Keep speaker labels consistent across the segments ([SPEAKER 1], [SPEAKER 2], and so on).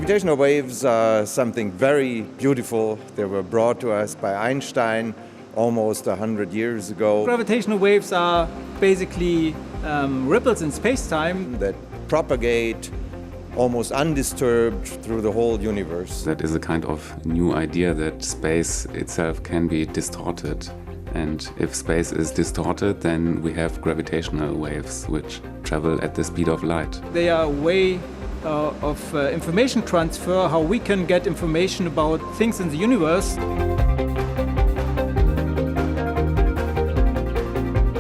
[SPEAKER 1] Gravitational waves are something very beautiful. They were brought to us by Einstein almost 100 years ago.
[SPEAKER 2] Gravitational waves are basically ripples in space-time
[SPEAKER 1] that propagate almost undisturbed through the whole universe.
[SPEAKER 3] That is a kind of new idea that space itself can be distorted. And if space is distorted, then we have gravitational waves which travel at the speed of light.
[SPEAKER 2] They are a way of information transfer, how we can get information about things in the universe.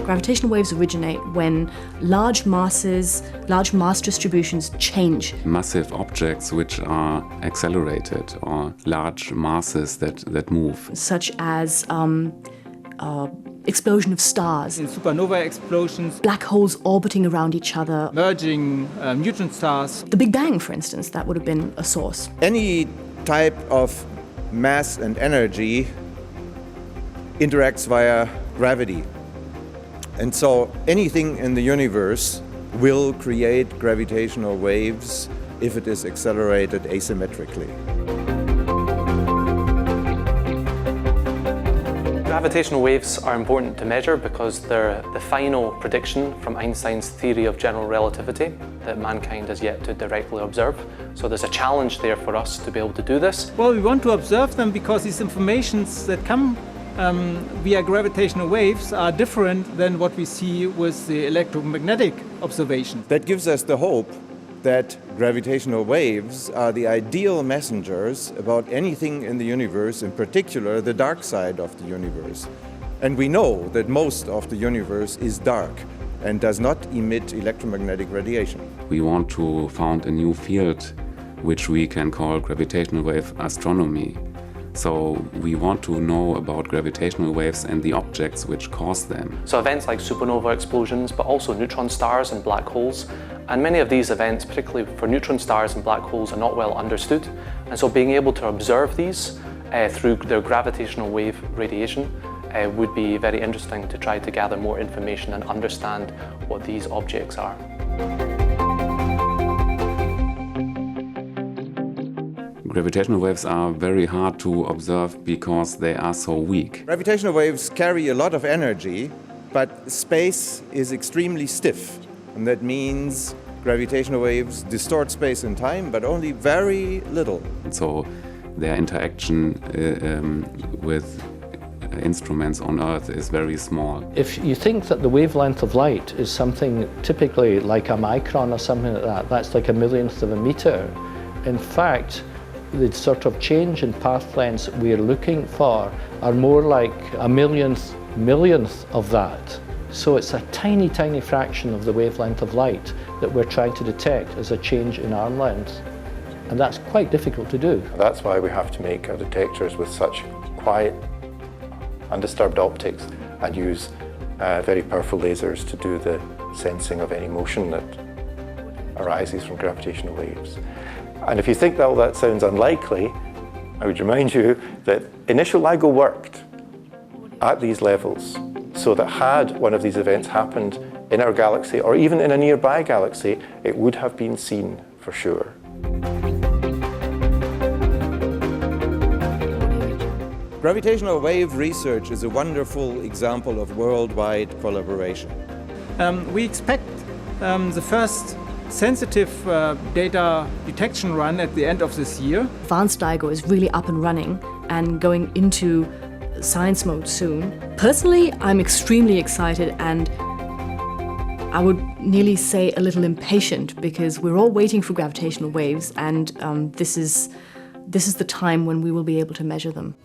[SPEAKER 4] Gravitational waves originate when large masses, large mass distributions change.
[SPEAKER 3] Massive objects which are accelerated, or large masses that move.
[SPEAKER 4] Such as explosion of stars.
[SPEAKER 2] In supernova explosions.
[SPEAKER 4] Black holes orbiting around each other.
[SPEAKER 2] Merging neutron stars.
[SPEAKER 4] The Big Bang, for instance, that would have been a source.
[SPEAKER 1] Any type of mass and energy interacts via gravity. And so anything in the universe will create gravitational waves if it is accelerated asymmetrically.
[SPEAKER 5] Gravitational waves are important to measure because they're the final prediction from Einstein's theory of general relativity that mankind has yet to directly observe. So there's a challenge there for us to be able to do this.
[SPEAKER 2] Well, we want to observe them because these informations that come via gravitational waves are different than what we see with the electromagnetic observation.
[SPEAKER 1] That gives us the hope that gravitational waves are the ideal messengers about anything in the universe, in particular the dark side of the universe. And we know that most of the universe is dark and does not emit electromagnetic radiation.
[SPEAKER 3] We want to found a new field which we can call gravitational wave astronomy. So we want to know about gravitational waves and the objects which cause them.
[SPEAKER 5] So events like supernova explosions, but also neutron stars and black holes. And many of these events, particularly for neutron stars and black holes, are not well understood. And so being able to observe these through their gravitational wave radiation would be very interesting to try to gather more information and understand what these objects are.
[SPEAKER 3] Gravitational waves are very hard to observe because they are so weak.
[SPEAKER 1] Gravitational waves carry a lot of energy, but space is extremely stiff. And that means gravitational waves distort space and time, but only very little.
[SPEAKER 3] So their interaction with instruments on Earth is very small.
[SPEAKER 6] If you think that the wavelength of light is something typically like a micron or something like that, that's like a millionth of a meter. In fact, the sort of change in path lengths we're looking for are more like a millionth of that. So it's a tiny, tiny fraction of the wavelength of light that we're trying to detect as a change in arm length. And that's quite difficult to do.
[SPEAKER 7] That's why we have to make our detectors with such quiet, undisturbed optics and use very powerful lasers to do the sensing of any motion that arises from gravitational waves. And if you think that all that sounds unlikely, I would remind you that initial LIGO worked at these levels, so that had one of these events happened in our galaxy or even in a nearby galaxy, it would have been seen for sure.
[SPEAKER 1] Gravitational wave research is a wonderful example of worldwide collaboration.
[SPEAKER 2] We expect the first sensitive data detection run at the end of this year.
[SPEAKER 4] Advanced LIGO is really up and running and going into science mode soon. Personally, I'm extremely excited and I would nearly say a little impatient because we're all waiting for gravitational waves and this is the time when we will be able to measure them.